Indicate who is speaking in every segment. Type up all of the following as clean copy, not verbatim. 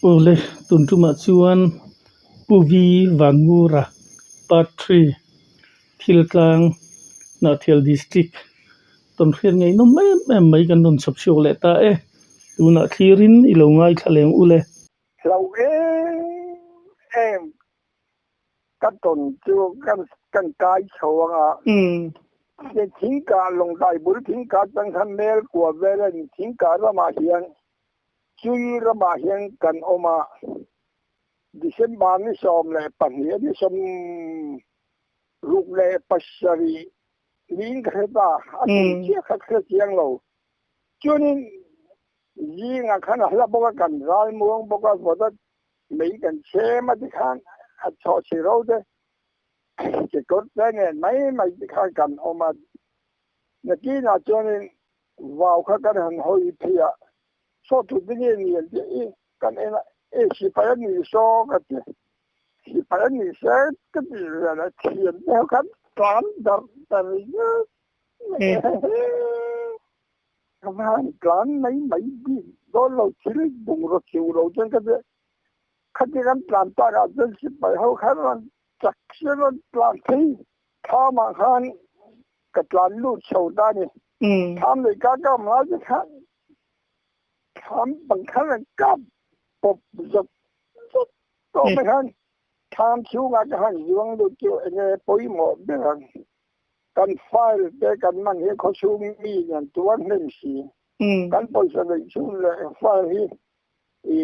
Speaker 1: Oleh tuntumaksuan Puvi Vangura Part 3 Thilklang na Thil District ton khian ngai no mai kan non sop siok le ta tu na thirin ilo ngai thaleng ule
Speaker 2: lâu em các tuần chưa căn cái sầu à cái chính cả lòng đại bút chính cả tăng thân mail của về là chính cả là mà hiện chui là mà hiện cần ôm à December ni som le pahnia ni som ruk le pasari ling khata ati che khat khat chiang lo chunin yi nga khana hla boka kan ral muang boka boda mei kan che ma ti khan a cho chi ro de che kot ne mai ti khan kan oma na ki na chunin wow kha kan han hoi phia so tu ni ni kan ena si phải ni so ka ti si phải ni se ka ti la thien ne kan plan dar Kamar plan mấy đi đó là chỉ bùng rồi chiều rồi trên cái khát cái plan ta ra trên si phải hậu khát là chắc sẽ là plan thi tham mà khan cái plan lút sầu ta này tham thì các mà chứ khan tham bằng khăn là cắp bột giật đó mới khan tham chiếu ngã cái hàng dương được chiều anh ấy bối một biết rằngกันไฟแต่กันมันเห็นเขาชูมีอย่างตัวนั่นสิกันปล่อยสลายชูเลยไฟอี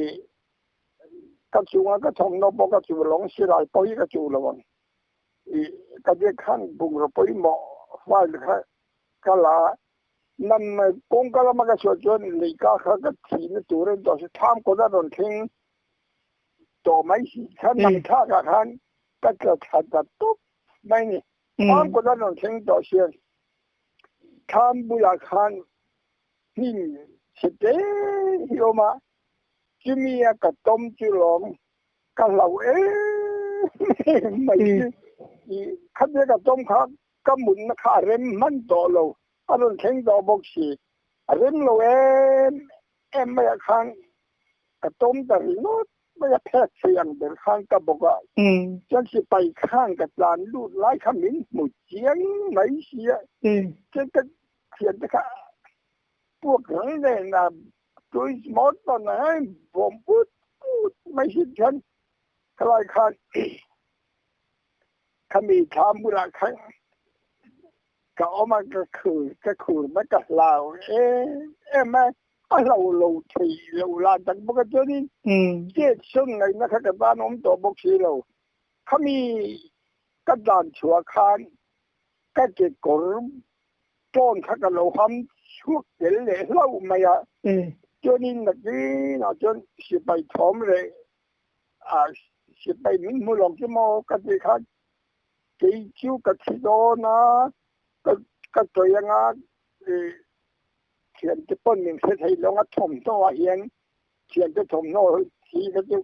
Speaker 2: กันชูงก็ทำนบก็ชูหลงสิไรปล่อยก็ชูละวันอีกันจะขั้นบุงเราปล่อยหมอไฟเลยก็ละนั่นกงก็ละมันก็ชวนจนลีก้าเขาก็ทีนตัวเรื่องต่อสิทามก็ได้โดนทิ้งต่อไม่สิฉันนำท่ากับขันก็จะถัดตัดตุ๊บไม่นี่ทำก็ได้ลองเช็งต่อเชียนทำบุญขันหินเสด็จโยมาจิมีกับต้มจุลมกับเราไม่ขัดเดียกับต้มข้าก็หมุนข้าเร็มมันต่อเราอารมณ์เช็งต่อบกสีเร็มเราไม่ขันกับต้มแต่โน้ตไม่แพ้เสียงเดินข้างกับบอกว่าฉันสิไปข้างกับหลานลูกไล่ขมิ้นหมุดเจียงไม่เสียฉันก็เขียนนะคะพวกนั้นเนี่ยนะตัวสมอตตอนนั้นผมพูดไม่ใช่ฉันใครข้างขมิ้นทำบุญข้างก็ออกมาก็คือไม่กับเราแม่เราทีเราลานตั้งปกตินี่เจ็ดซึ่งในนักการบ้านผมตัวบกสีเราเขามีกระดานชัวคานก็เก็บกลุ่มต้นข้ากับเราทำช่วงเดือนเลยเราไม่อะจนนี่นักนี้นะจนสิไปทอมเลยสิไปมิ้นมือหลงที่มอกันที่ข้ากี่ชิวกับที่โดนะก็ตัวยังไงเขียนจะป้นหนึ่งเสียให้ลงอัดถมโน่เฮียงเขียนจะถมโน่ทีก็จะ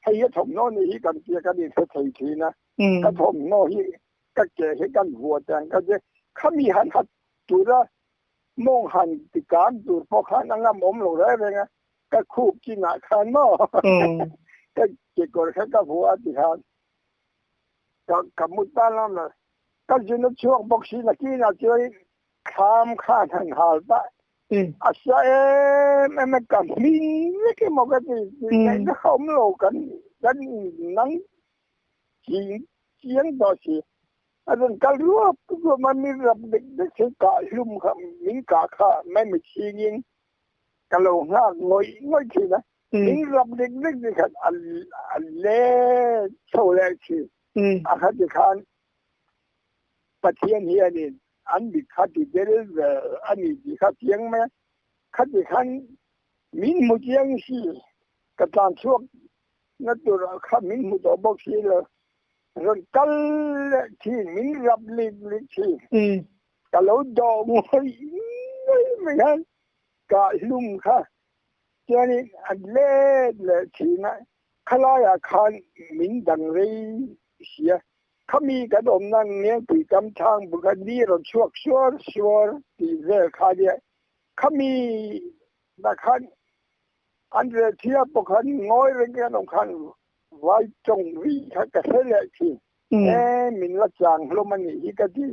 Speaker 2: ให้ถมโน่นี่กันเกี่ยกันอีกเสียทีนะก็ถมโน่ที่ก็เกี่ยให้กันหัวแต่ก็จะเขามีหันหัดจุดละมองหันติการจุดพอขันงามอมหลงได้เลยไงก็คูบกินหนักขันโน่ก็เกี่ยกันแค่กับหัวติการก็กับมุดบ้านแล้วนะก็จะนึกช่วงบอกสีนักกี้นะช่วยข้ามข้าทางหาลปะAsa memang kami ni ke mau kata ni dah melakukan dan nang siang dosi. Adun kalau apa mami rabdik dek sekalum kami kakak memang siang kalau ngoi cina. Ni rabdik dek dekat alle soleh cina. Akan dekat patian dia ni. อันนี้ขัดที่เดินอันนี้ที่ขัดยังไหมขัดที่ขันมินมุดยังสิกระตานช่วงนั่นตัวขัดมินมุดอบอกสิเลยเรื่องกัลที่มินรับลิบสิกัลดอมวยไม่กันกะลุ่มค่ะเจ้านี่อันเล่เลยที่นะขลายขันมินดังเลยเสียเขามีกระดมนั่งเนี่ยปีกำทางบุคดีเราชัวตีเรื่องคาเดียเขามีนะครับ อันเดียที่ปกติง่อยเรื่องนั้นองคันไว้จงวิคักเสเลที่มินละจังลมันนี่ก็ที่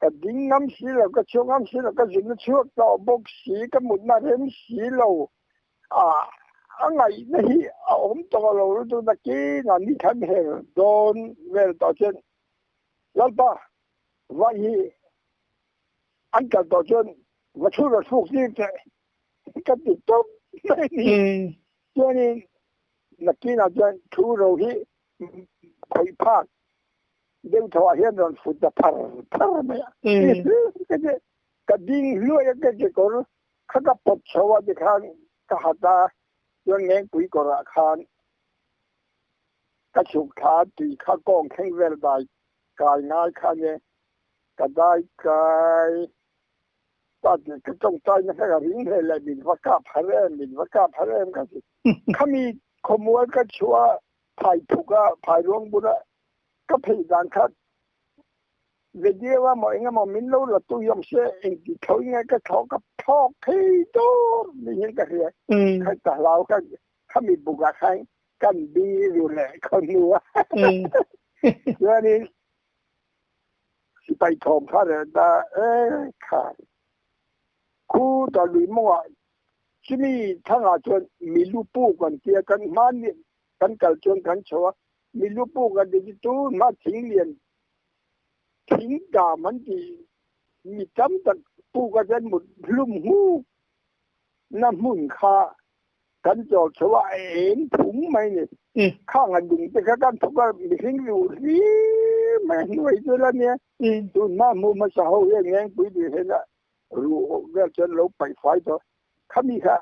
Speaker 2: ก็ดิ้งน้ำสีแล้วก็ช่วงน้ำสีแล้วก็จุดช่วงต่อบกสีก็หมุนมาเห็นสีเราอะไรนี่ผมตัวเราดูตะกี้นั่นนี่ทำเห็นโดนเวลต่อเช่นแล้วก็ว่าฮีอันกันต่อเช่นว่าช่วยเราทุกที่จะก็ติดต้นไม่นี่เจ้านี่นักกีฬาจะช่วยเราที่คอยพากเดี๋ยวถ้าเห็นเราฟุตจะพาไหมก็จะก็ดิ้งลุยก็จะก่อนข้าก็ปวดชาวที่ข้างก็หัดตายังไงคุยกับราคาก็ฉุกขาตีข้ากองแข็งเวลได้กายง่ายข้าเนี่ยก็ได้กายตอนนี้ก็ต้องใจนะครับริ้งเลยบินว่ากาพาเร่บินว่ากาพาเร่ก็สิเขามีขโมยก็ชัวถ่ายถูกก็ถ่ายร่วงบุญก็พยายามคัดเดี๋ยวว่าหมอเองหมอมินรู้ละตัวยอมเสียเองที่เขาเงี้ยก็เขากับทอกให้ดูนี่เห็นกันเลยเขาแต่เราก็เขามีบุกอะไรกันดีอยู่แหละคนนัวเรื่องนี้สิไปทอมเขาเลยแต่ขาดคู่ตอนนี้มั่วที่นี่ทั้งอาจารย์มีลูกปูกันเกี่ยกันมาเนี่ยกันเกิดจนกันชัวมีลูกปูกันดิจิตูมาทิ้งเรียนทิ้งด่ามันดีมีจำตัดปูกันจนหมดลุ่มหูน้ำหุ่นคากันจอดชัวเอ็นถุงไม่เนี่ยข้างอันดุงแต่กันทุกคนมีสิ่งอยู่นี่แม่หน่วยตัวละเนี่ยตุนมามูมาสาวอย่างเงี้ยปุ้ยดีเห็นละรู้เรื่องจนเราไปไฟต่อขามีค่ะ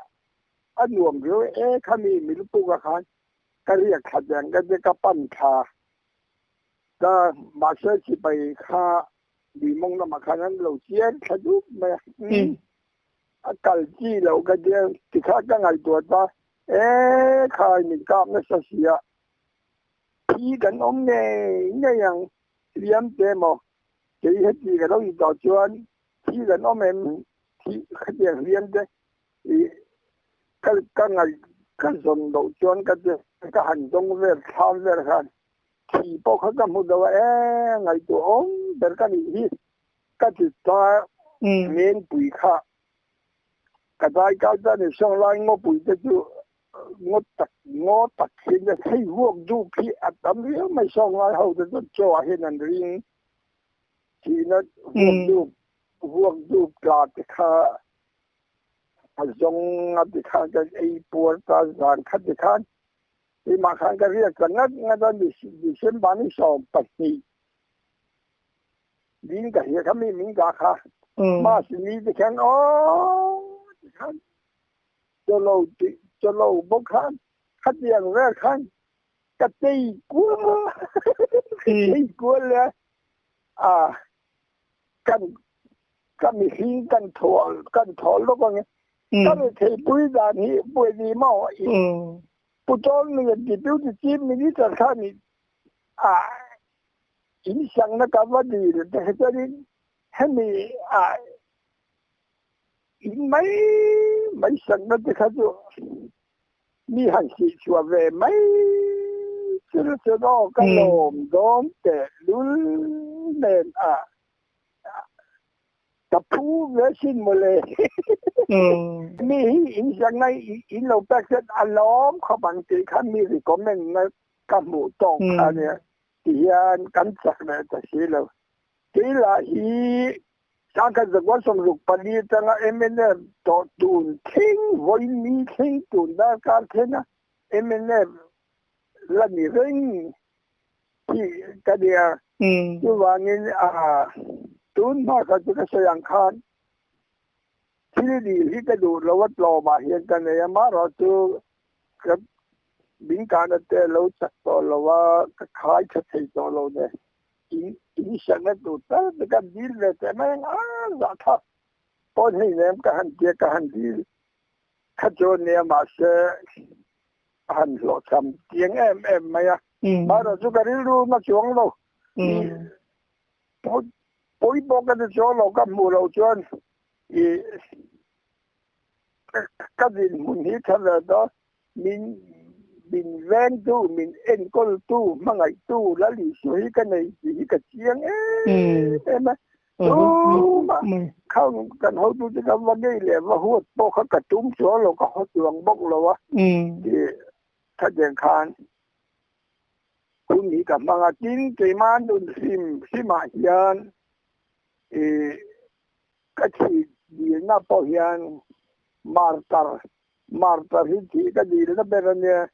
Speaker 2: อันหน่วงเยอะขามีลูกปูกัน ก็เรียกขัดแย้งกันจะปั้นคาก็มาเชื่อที่ไปค่าดีมงน้ำมาขนาดเราเชียร์ขยุบไหมอากาศที่เราก็เดียวที่ข้าก็ไงตัวตาข้ามีกล้ามนักเสียพี่กันอมเนี่ยยังเลี้ยงเต็มอ่ะที่เห็นที่กันเราอีกต่อจวนพี่กันอมที่ขัดแย้งเลี้ยงเต็มก็ไงก็ส่งเราจวนก็หันตรงเวรทำเวรกันที่พวกเขาก็มุดว่าไงตัวอมเดินกันอีกก็ติดตาเงินปุ๋ยข้าก็ได้ก็จะในช่วงแรกงบปุ๋ยจะจู่งดตัดเห็นจะให้พวกดูพี่อัตมเรื่องไม่ช่วงแรกเขาจะจ่อเห็นนั่นเรื่องที่นั่นพวกดูกลาดข้าจงอัดข้ากันไอ้ปวดตาจานขัดข้าที่มาขันก็เรียกกันงั้นดิฉันบ้านนี้สอบปัจจัยดิ้งก็เหี้ยเขาไม่มีกาค่ะมาสิมีที่แข่งที่ขันจะเล่าบุกขันขัดอย่างแรกขันก็ตีกัวเลยกันมีหิ้งกันถอดแล้วก็ไงก็เลยเทปุ้ยดานี่ปุ้ยดีมากอีกผู้ชมเนี่ยที่ดูที่จีนมีนิสัยข้านี่อินสังนักว่าดีเลยแต่จะได้ให้มีอินไม่สังนักที่เขาจะมีหันสีชัวเวไม่เชื่อกันลมโดนแต่ลุ้นเด่นกับผู้เวชินหมดเลยมีอินสังในอินเราแปลกอารมณ์เขาบางทีเขามีรีคอมเมนต์ในกับหมู่ตองเขาเนี่ยที่กันสักเลยแต่สิเราที่ละอีสังกัดว่าสมรุปปนีจังเนี่ยต่อตุนทิ้งวันนี้ทิ้งตุนได้การเท่านะเนี่ยละมีเรื่องที่กันเนี่ยที่ว่างี้ตุนมาก็จะเสียงคันที่ดีที่จะดูเราวัดเรามาเห็นกันเนี่ยมาเราจะกับบินการแต่เราจัดตัวเราว่าขายชัดเจนตัวเราเนี่ยอินสังเกตดูแต่กันดีเลยแต่ไม่จะทับพอให้เนี่ยกันดีข้าจนเนี่ยมาเสียหันหลอดคำเตียงไม่มาเราจะกันรู้มาช่วงเราปุ้ยบอกกันช่วงเรากับหมู่เราจน cái gì muốn hít thật là đó mình ven tu mình en col tu mà ngày tu là lý suy cái này chỉ cái tiếng em mà tu mà không cần hậu tu cái vấn đề là mà hốt bốc cái trúng chỗ rồi có hốt đường bốc rồi thì thật là khan cũng nghĩ cả mà chính cái man đun sim mà hiện cái gì nó bảo hiện Marta thì cái gì đó bên này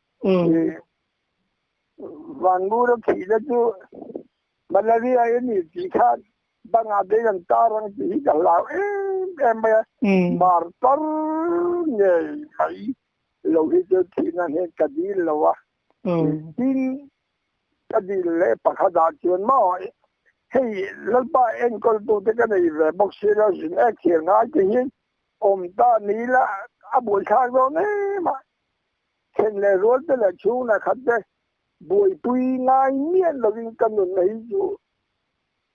Speaker 2: Vangu đó thì đó chứ Malaria ấy thì khác bằng ở đây người ta rằng chỉ cả lão em Marta này hay lâu hết thì nó hết cái gì lâu à tin cái gì lẽ bắt đầu chuyện mà hey lần ba em có tụ cái này về bác sĩ là chuyện ấy chuyện ngay thì ta ní là buổi sáng đó nè mà hiện nay rồi đó là chú là khách đấy buổi tối ngay miền là viên căn luôn này chú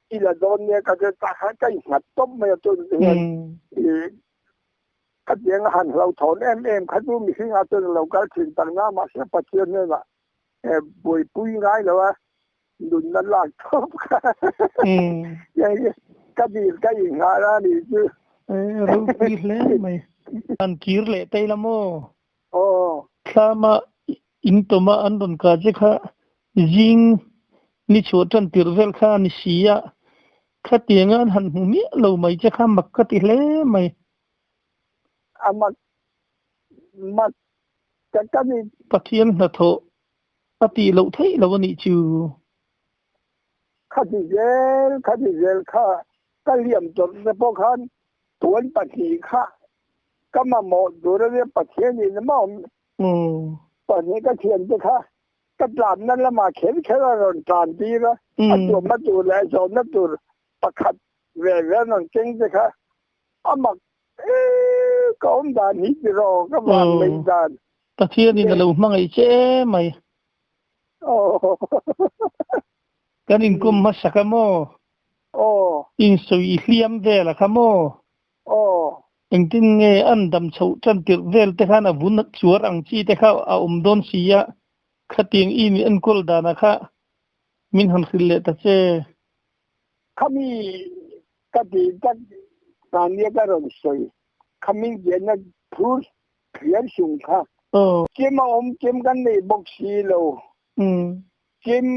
Speaker 2: ý là đó nè cái cái mặt top mà tôi cái tiếng hàn lâu thốn em khách du mình nghe tôi lâu cái chuyện tăng na mà sẽ phát triển nữa là buổi tối ngay là đun nó là top cái gì ngay ra đi chứ
Speaker 1: rồi biết lẽ mày anh kia lệ tay lắm sama intoma andon ka je kha jing ni chotan tirvel kha ni sia kha tianga han humi lo mai je kha makkati hle mai
Speaker 2: ama mat ka ni
Speaker 1: pathian na tho ati lo thei lo ni chu
Speaker 2: kha di zel kha ka liam tor se po khan tuan pati kha kama mo dore pathian ni maปัจจุบันเทียนจะค่ะก็ตามนั้นละมาเข็นแค่ละรอนตามดีละตัวมาตัวแล้วจอมนับตัวประคัดเวรนั่นเก่งจะค่ะอามาก็อมดานิจรอก็วางไม่ดาน
Speaker 1: ตะเทียนนี่เรามั่งไอ้เจ้ไหมกันอินกุมมาสักโมอินสุยเลียมเวละค่ะโมanh tin nghe anh đâm sâu chân tiệt vel te khana vun chuar ang chi te kha a don sia khating in an kol dana kha min han khille ta che
Speaker 2: kami kati tak tania ka ron soi kami jena phur khian sung kha kem kem kan nei bok si lo kem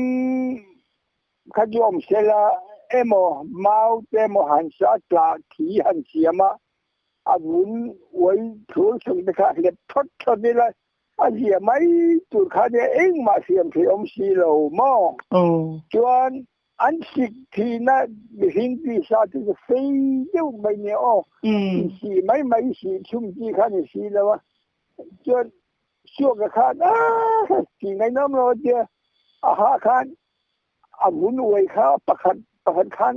Speaker 2: khajom sela emo mau te mo han sa tla thi han siama vốn với thứ sinh cái khác liệt thoát cho đi là gì mấy tụi khác thì anh mà xem thì ông xì lầu mò cho anh xịt thì nó bị hình thì sao thì phi đâu mấy nhiều xì mấy xì chung chi khác thì xì đâu cho xua cái khác thì ngày năm rồi chứ ha khác vốn với khác bạc khác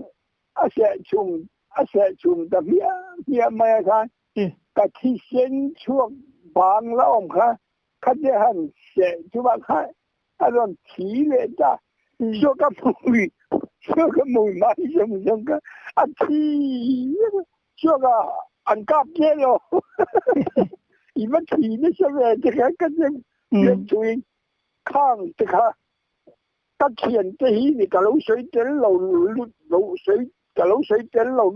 Speaker 2: sẽ chung tập bia mai kan cái thi sinh chuộc bằng là ông khác cái gì hắn sẽ chú bạn khác anh làm chỉ lệ ta cho cái mùi mai giống cái anh thi cho cái anh cáp chết rồi ý mất thì nó sẽ về cái gì liên truy khang thì khác cái chuyện thì cái lối suy đến lối suy cái lối suy đến lối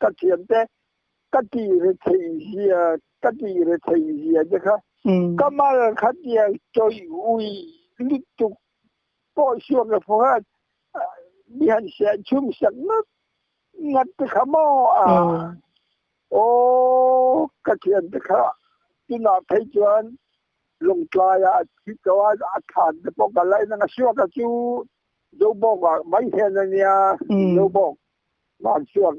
Speaker 2: cái chuyện đấy cái gì chứ không? Cái mà cái gì cho uy lít tục coi xuống cái phố hết, đi hành sẽ chung sẵn ngắt cái khám cái chuyện đó khác, cái nào thấy chuyện lồng trai chỉ có thản cái bọc cái lấy nó xuống cái chú dấu bọc mấy thiên này nha, dấu bọc mà xuống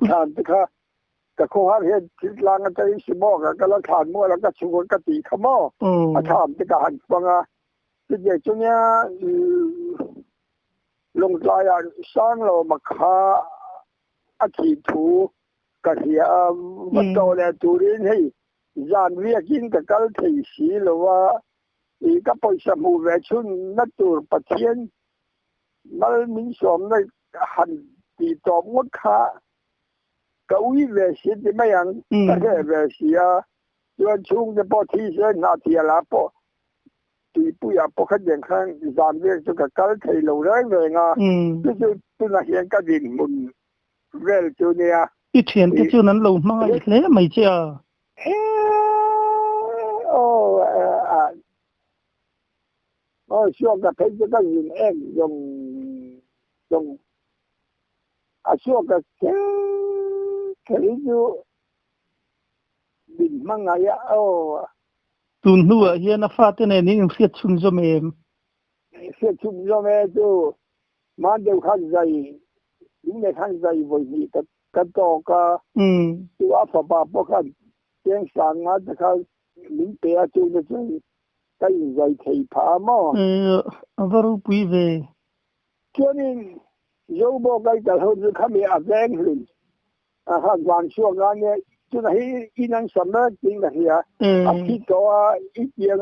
Speaker 2: thản cái khác cái khu hát hiện chỉ là cái gì mà cái là thản mua là cái chung cái tỷ khám thản cái hành bằng cái gì cho nha lồng trai sáng lo mà khá chỉ thủ cái gì bắt đầu là tụi này dàn việc in cái thị sĩ là thì cái पैसा mua về chun nó tụi bát thiên mà mình sống này hành thì tóm ngót khá Cậu về sĩ thì mấy anh ta cái về sĩ à cho chung cái bộ thi sẽ nào thì là bộ tùy bây giờ bộ khách điện khang giảm việc cho cả cái thầy lâu đấy về ngà tôi là hiện cái gì muốn về chỗ này
Speaker 1: ít tiền cái chỗนั้นlâu mà ít lẽ mày chứ
Speaker 2: ô xưa cái cái gì em dùng xưa cái chỗ bình mang ngày
Speaker 1: tuần lúa hiện nay phát này những phiết chung cho em
Speaker 2: phiết chung cho em tu mà đều khăn dày những người khăn dày với gì cái to tu áp phá bóc khăn tiếng sáng á thì khăn những bé tu nó chơi cái dày thì phá mà
Speaker 1: varu pui về
Speaker 2: cho nên dấu bộ cái hơn cái khăn bị áp đen lên hàng vạn số ngàn này cho nên inan sắm đó chính là gì khi có ít tiền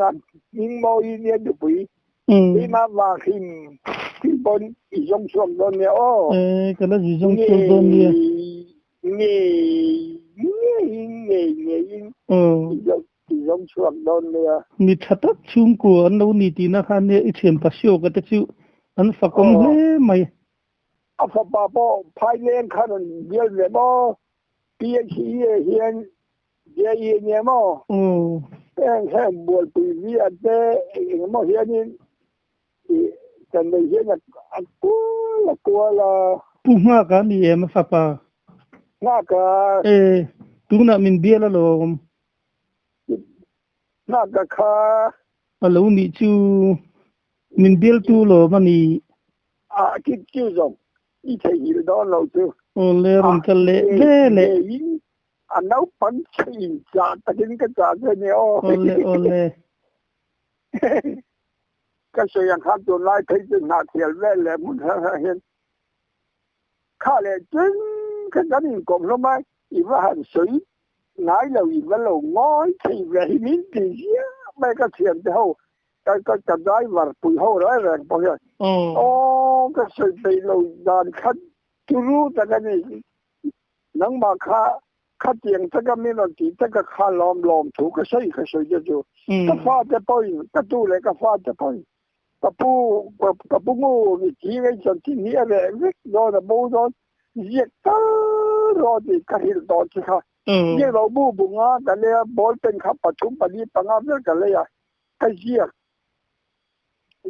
Speaker 2: nhưng mỗi年就不起码话khi bên dùng xuống đó nè
Speaker 1: cái đó gì dùng xuống đó nè
Speaker 2: dùng xuống đó nè
Speaker 1: nị thật chung của anh đâu nị tí na khan nè ít tiền phát siêu cái chứ anh phát công lẽ mày
Speaker 2: phát bà bộ phải lên khăn nhiều lẽ mà bây giờ hiện giờ nè mà em buồn vì vì anh thế mà hiện cái này hiện là cô là
Speaker 1: punga cái gì em phát pa
Speaker 2: nga cái
Speaker 1: tu na min bia la lo
Speaker 2: nga cái kha
Speaker 1: alo ni chu min biel tu lo mani
Speaker 2: cái chú rồi ít thấy gì đó lâu chưa
Speaker 1: le ron ka le
Speaker 2: anh nấu bánh chim chả ta cái thế này
Speaker 1: ole
Speaker 2: cái sự yang khác tôi lại thấy trên hạ thiệt về là muốn hiện khá là chính cái này cũng nó mai ý vào hành水nãy lâu ý vào lâu ngói thì về miếng thì mấy cái thiền thì hậu cái đấy vào bùi hậu đó là bao nhiêu cái sự bị lâu đàn khách tôiรู้cái này nắng mà khá tiền tất cả mấy lần thì tất cả khá lòm thủ cái sự cho cái pha cái bôi cái tu lại cái pha cái bôi cái bu ngô thì chỉ cái chân thì nghĩa là biết rồi là bố rồi giết rồi thì cái hiểu đó chứ ha giết rồi bu bung á cái này bol tên khắp bắt chúng bắt đi bằng á cái này cái giết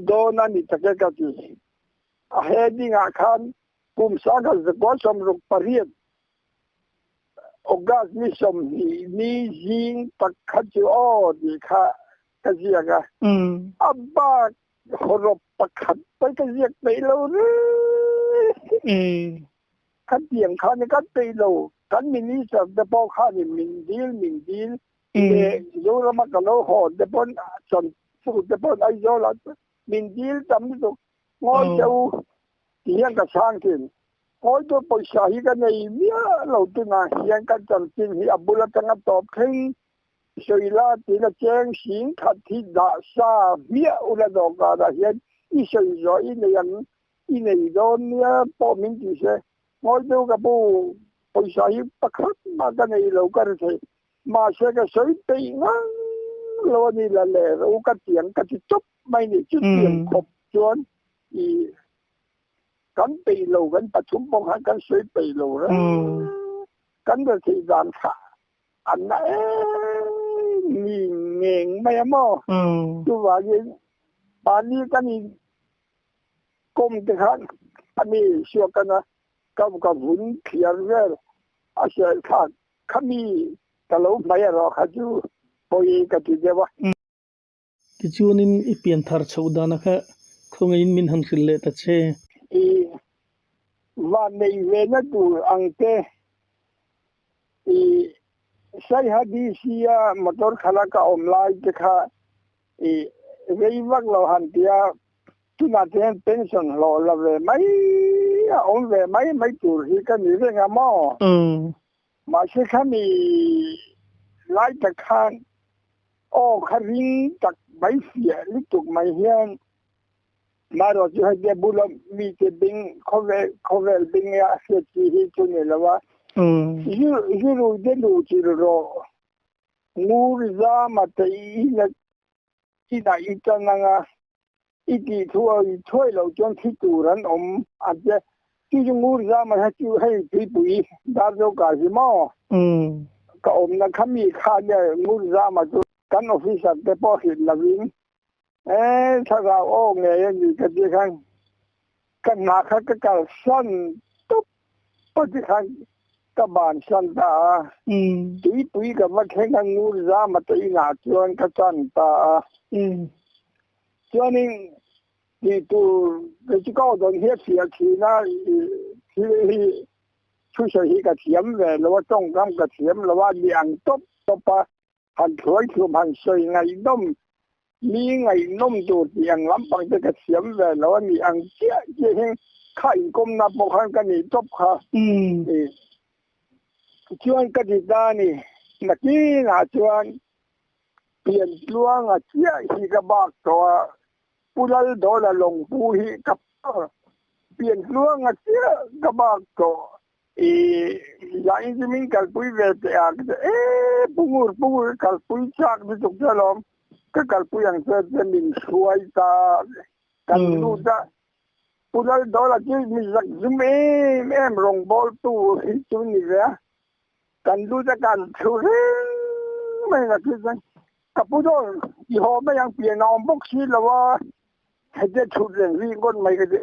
Speaker 2: đó là như cái gì hết đi ngã khan cùng sáng cái gì có xong rồi Paris Ogas ni som ni jing tak khachu di kha cái gì à abba horop pakhat tới cái việc đấy lâu khát tiền khá như khát tây lâu khát mình đi sao để bao khá thì mình đi để dù là mà cái lâu họ để bao chọn phụ để bao ai do là mình đi tầm được ngồi đâu thì hiện cái sang tiền ngồi tôi bây giờ hiện cái này mía lâu tôi nói hiện cái chọn tiền thì abu là cái top khen所以啦，这个江心他提大沙灭乌拉多个的现，一岁咗一年咗呢报名这些，我都个不想去不看嘛，个你路个是，嘛些个水地啊，罗你来来，我个点个就捉，咪你就点扩转，而緊地路緊不充幫下緊水地路啦，緊個時間差，人年咩麼？都話要把呢跟住公的下，阿咪說緊啊，咁個碗片咧，阿成看看咪個老米啊，落下就可以個啲嘅話。
Speaker 1: cái chuan in ipian thar chauda na kha khong in min han khil le ta che
Speaker 2: và này về nó đủ ăn tê sai hadisi ya motor khala ka omlai ke kha vei vak lo han tia tu na ten pension lo la ve mai on ve mai tur hi ka ni ve nga mo ma se kha mi lai ta khan o kharing tak bai fia li tuk mai hian mà rồi hay để bù lông mi cái binh không về binh ya sẽ chỉ hi cho người là Iru de lu chiro ngur za ma te ina itanga iti thua thoi lo chon thi tu ran ate ti ngur za ma ha chu hai pi pui dar jo ka ji mo ka na khami kha ne ngur za ma chu kan officer te po hi lavin thaga o nge ni ka ti kan na kha ka san top po ti ka ban san ta ti pui ka ma khen ngur za ma te na chuan ka chan ta cho nên thì tôi chỉ có đồng hết thì nó thì chú sở hữu cái thiểm về là trong cái thiểm là liang top top hành khởi thường hành xây ngày đông mi ngày nông đồ liang lắm bằng cái thiểm về là liang chia khai công na bộ hành cái này top ha chuyên cái gì đó này là cái là chuyên biển luang chia thì cái bạc rồi pulal dola long puhi kap pian luang atia kabak ko lain jimin kalpui vete ak pungur kalpui chak bi tuk jalom ka kalpui ang sa min suai ta kan lu da pulal dola ji mi zak zum em rong bol tu hi chu ni ya kan lu da kan chu mai na ki san kapudol i ho ma yang pian om bok si lawa hãy chụp lên vì con mày cái gì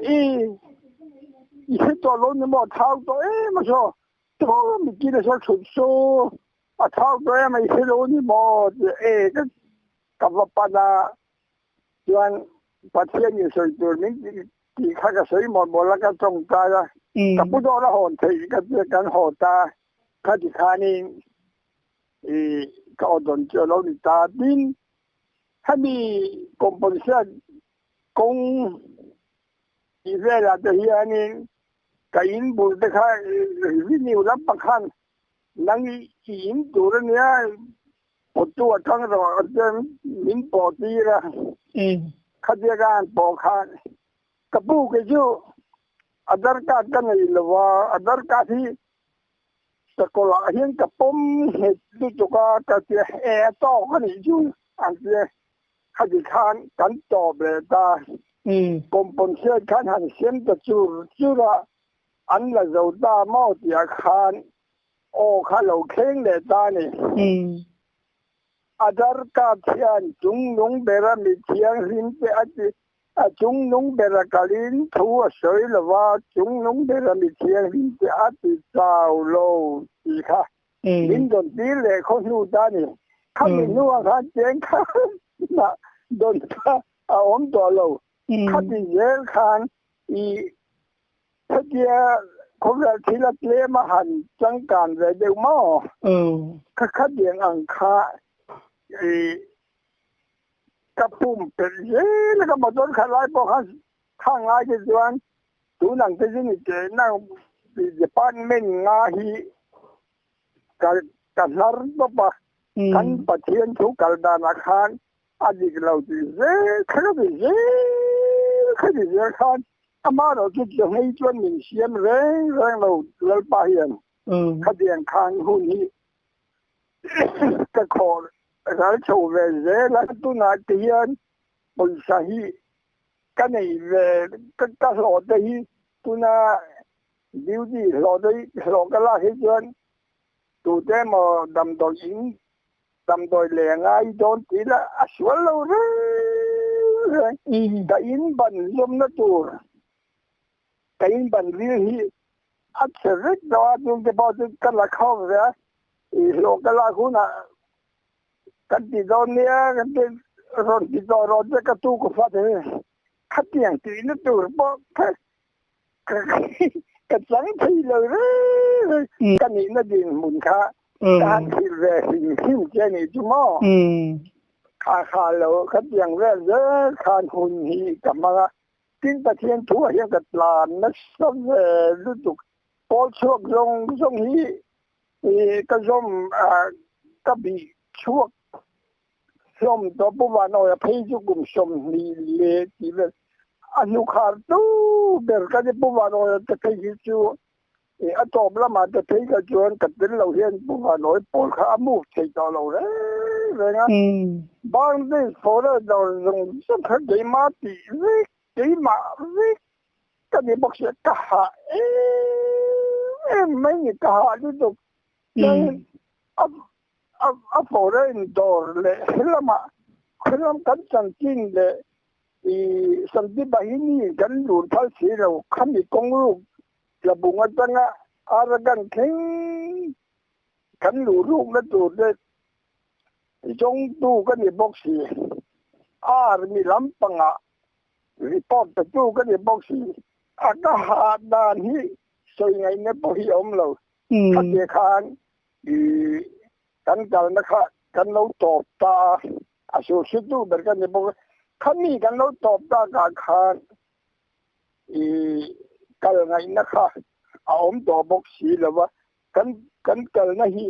Speaker 2: ý to lớn nhưng mà thao to mà sao to mình kia là sao chụp số thao to mà ý lớn nhưng mà cái cặp vợ na chuyện phát hiện như vậy rồi mình thì khai cái sấy một là cái trồng ta ra cặp bút đó là hồn thì cái hồn ta cái gì khai nên cái ở đồn chơi lâu thì ta tin hay bị compensation công ý về là từ hiện nay cái in bùn để khai ví nhiều lắm bằng khăn năng in đủ rồi nhá một tua trăng rồi mình bỏ đi ra khát ra bỏ khăn cái bu cái chú Aadhaar card cái này là Aadhaar card thì sekolah hiện cái pom hết lúc cho cái to cái này chú anh khai khăn cắn to về ta compensate khăn hành xem ta chú là anh là giàu ta mau thì khăn khăn lâu khen để ta này Aadhaar card thian chúng nung bera mi thiang rin pe chúng nung bera kalin thu soi là chúng nung bera mi thiang rin pe chao lo thì kha min don ti le không nu ta này khăm min nu kha chen kha na don ta to lo khát thì dễ khan thế kia không là chỉ là lễ mà hành chẳng cần về đều mò khát điện ăn khá cái bùm bể dễ là cái mà tôi khai lại bỏ khang lại cái chuyện chú năng cái gì cái nào bị Japan mình ngahi cái nar đó ba kan patien chú cái đàn khan adik lâu thì dễ khá thì dễ khan mà rồi cái chuyện hay chuyện mình xem reng lâu lâu ba hiện khát điện khan hun hi cái khó rồi châu về dễ là tôi nói tiền bồi sản hi cái này về cái lò đây tôi nói điều gì lò đây lò cái là hết chuyện tôi thế mà đầm đồi lẻ ngay đón tí là xuống lâu rồi cái in bẩn zoom nó tù cái in bẩn riêng hi sẽ rất đó nhưng cái bao nhiêu cái là không vậy lò cái là cũng là cái gì đó nè cái rồi thì rồi cái tu của phát thế khát tiền tí nó tù bao cái trắng thì lời cái này nó gì muốn khá cái thì về hình cái này chú mò khá lâu khát tiền về rất khá hồn hi cảm ơn tin ta thiên thua hiện cái là nó sống về lúc tục bỏ chuộc trong hi cái trong cái bị chuộc xong đó bố bà nói phải chú cùng xong lệ thì là anh khá tu để cái bố bà nói cái gì chú ở chỗ là mà tôi thấy cái chuyện cái tin lâu hiện bố Hà Nội bố khá mù thì cho lâu đấy rồi nha bang đi phố đó rồi dùng rất là cái mà thì cái mà cái gì bác sĩ cả em mấy người cả đi được nên ấp phố đó đồ lệ là mà khi làm cắn chân chín lệ thì甚至把ini kan lùn thal xí rồi khăm bị công lu là bùng ở trong á ara gan keng kan lùn nó tụt đấy trong tu cái này bác sĩ mi làm bằng á report tu cái này bác sĩ cái hạt đàn hi soi ngay nó bảo hiểm rồi các cái khăn thì kan nó khác kan lâu tốt ta số số tu bởi cái này bác kami kan lo top ta ka khan kal ngai na kha aom to box si lawa kan kal na hi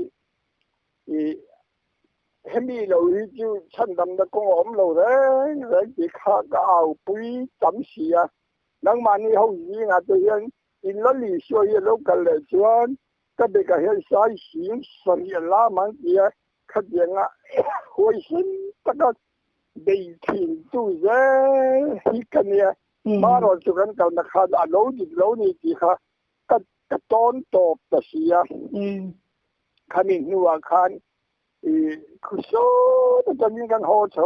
Speaker 2: hemi lo hi chu chan dam da ko om lo re ki kha ka au pui tam si a nang mani ho yi nga to yan in lo li so ye lo kal le chuan ka be ka hen sai sim san ye la man ya kha ye nga hoi sin ta ka đầy thiên tu dễ khi cần nha mà rồi chúng ta cần là khá là lâu đi thì khá cái tôn top là gì à khá mình nuôi khán cứ số nó cho những cái hồ sơ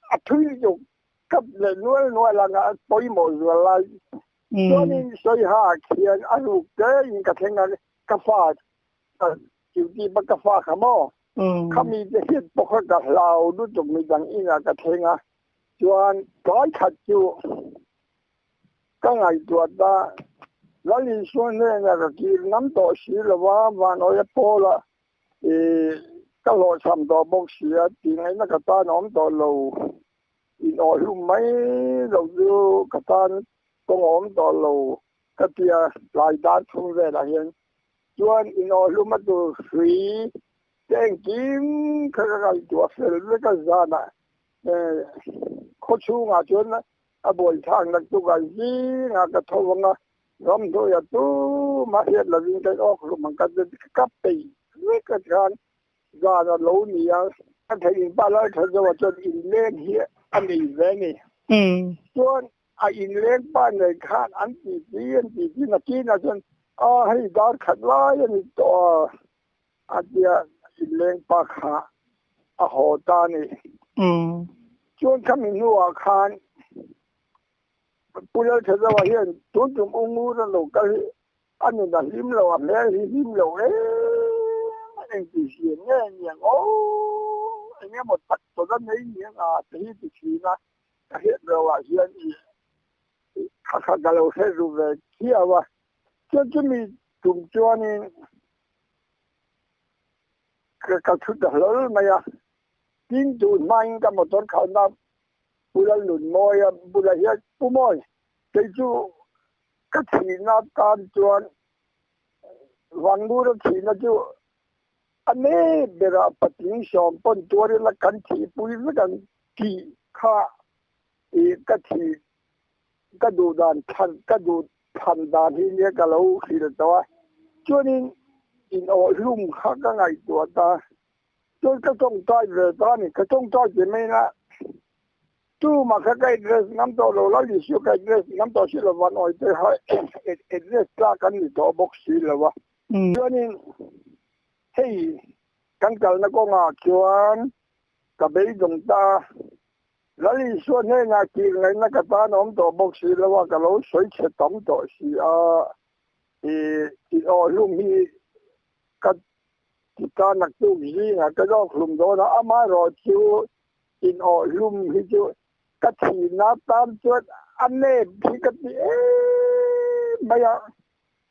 Speaker 2: à thứ dụng cấp là nuôi là ngã bồi mồi rồi là cho nên soi hà khiên ăn uống cái những cái thằng này cà phê chịu đi bắt cà phê khôngเขามีจะเห็นปกติเราดูจงมีดังอีกกระเทงอ่ะจวนก้อยขัดอยู่ก็ไงตัวตาแล้วอีส่วนเนี่ยก็กินน้ำต่อสีหรือว่าวันอ้อยโพละก็รอทำต่อบกเสียจริงไอ้นักตาน้ำต่อเราอีน้อยรู้ไหมเราดูกตาก็น้ำต่อเราก็เพียรายด้านทุ่งเวลาเห็นจวนอีน้อยรู้มาดูฟรีTên kim cáiตัวเสร็จแล้วก็จานะโคชูงาจนนะบอยทางนักตุกจีงากระทงนะรำตัวยตู้มาเห็นแล้ววิ่งไปออกลมันก็จะกับไปเรื่องการจานะโลนี่อ่ะถ้าถึงบ้านแล้วเขาจะว่าจนอินเล่นเฮียอันนี้แรงนี่จนอินเล่นบ้านในข้านอันที่นักกินนะจนให้ดาร์ขัดไล่นี่ตัวอันเดียอินเล่นปากหาหอตานี่จนขมิ้นหัวคานปุยเธอจะว่าเห็นตุนจุ่มองงูนั่นเราก็อันนี้นั่นหิมเราแม่หิมเรามันเองติเสียงเนี่ยโอ้ไอ้เนี่ยหมดตัดตัวนั้นเนี่ยที่ติชีนะก็เห็นเราเห็นข้าก็เราเห็นรูปเลยเที่ยวว่าจะมีจุ่มจวนนี่ก็ชุดหล่อไหมอ่ะกินจุ่มมันก็หมดต้นเขาน้ำปุยหลุนมอยปุยเหี้ยปุมอยแต่จู่ก็ถีนับการจวนวันบูรถีนับจู่อันนี้เบราปฏิญชมปนตัวเรื่องกันทีปุยแล้วกันทีข้าก็ทีก็ดูดานทันก็ดูทันดานที่เนี้ยก็เราคิดตัวจวนนี้อินโอลุ่มข้าก็ไงตัวตาจนก็ต้องใจเลยตานี่ก็ต้องใจจะไม่นะตู้มาแค่เดรสน้ำตัวเราอยู่ช่วยแค่เดรสน้ำตัวสิละวันอ่อยจะให้เดรสกล้ากันนี่ตัวบ็อกซี่ละวะจวนนี้เฮ้ยกันกันนะก็งาจวนกับเบยดงตาแล้วอีส่วนนี้งากินเลยนะกับตาน้องตัวบ็อกซี่ละวะกับเราสวยเฉดตั้มตัวสิอีอ๋อลุ่มฮีกับที่ตานักตู้ยี่นะก็ต้องลุ่มโดนอามารอชิวอินอ๋อลุ่มฮีจูก็ทีนับตามจวนอันนี้พี่ก็ที่ไม่อะ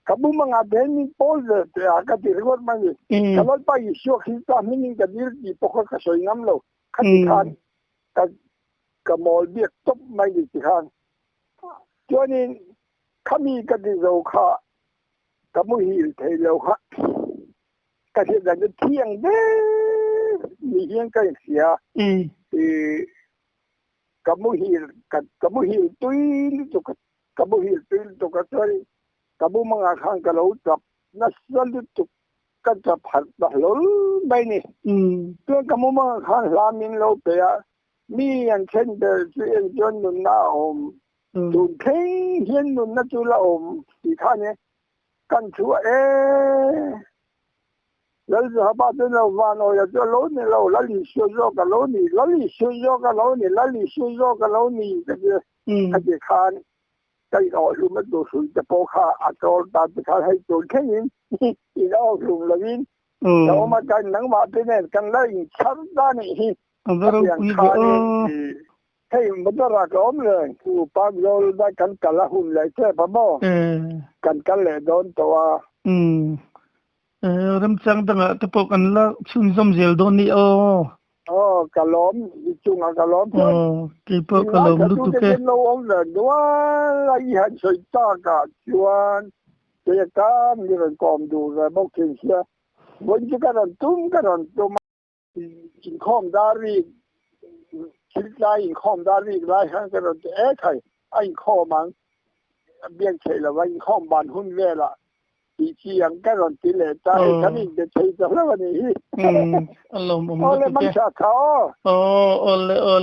Speaker 2: กับบุ้งมังอาเดนิโพสต์แต่ก็ที่รู้ว่ามันก็แล้วไปช่วงที่ตอนนี้ก็ดีที่พวกเขาสวยงามแล้วขัดขันก็มอลเบียกตบไม่ดีที่ขันจวนนี้เขามีก็ที่เราค่ะก็มุ่งหิวเทเลวค่ะก็ที่จะเที่ยงเด้มีเที่ยงก็เสียก็มุ่งหิวตุ้ยตุกก็มุ่งหิวตุ้ยตุกก็ตัวนี้ kabu mga khang kalau tap na salutuk ka tap hat ba lo bai ni tu kamu mga khang lamin lo pe ya mi an chen de zu en jon nun na om tu king hian nun na tu la om ti kha ne kan chu lỡ giờ ba tên là vào rồi cho lối này lâu lỡ lì xưa do cả lối này lỡ lì xưa do cả lối này lỡ lì xưa do cả lối này cái gì khan cái đó luôn mất đồ sủi cho bố kha à cho ta bị khan hay trốn cái gì thì đó luôn là viên đó mà cái nắng mà thế này cái lấy chấm ra này cái khan hay mất ra cái ôm rồi cụ ba rồi đã cái là hun lại thế bà mò cái lại đón tàu
Speaker 1: ram chang danga tapok an la chun zom zel don ni
Speaker 2: kalom chung kalom
Speaker 1: ki po kalom lu tu ke
Speaker 2: lo ong le dua la yi han soi ta ka chuan ke ka mi ren kom du le mo kin sia won ji ka ran tum in khom da ri chil lai in khom da ri lai han ka ran thai ai khom mang bien che la wa in khom ban hun ve laที่เชียงก็รอนติเลตายฉันนี่จะใช้จะแล้ววันนี้
Speaker 1: อารมณ์
Speaker 2: โอ้เลยมันชาเขา
Speaker 1: โอ้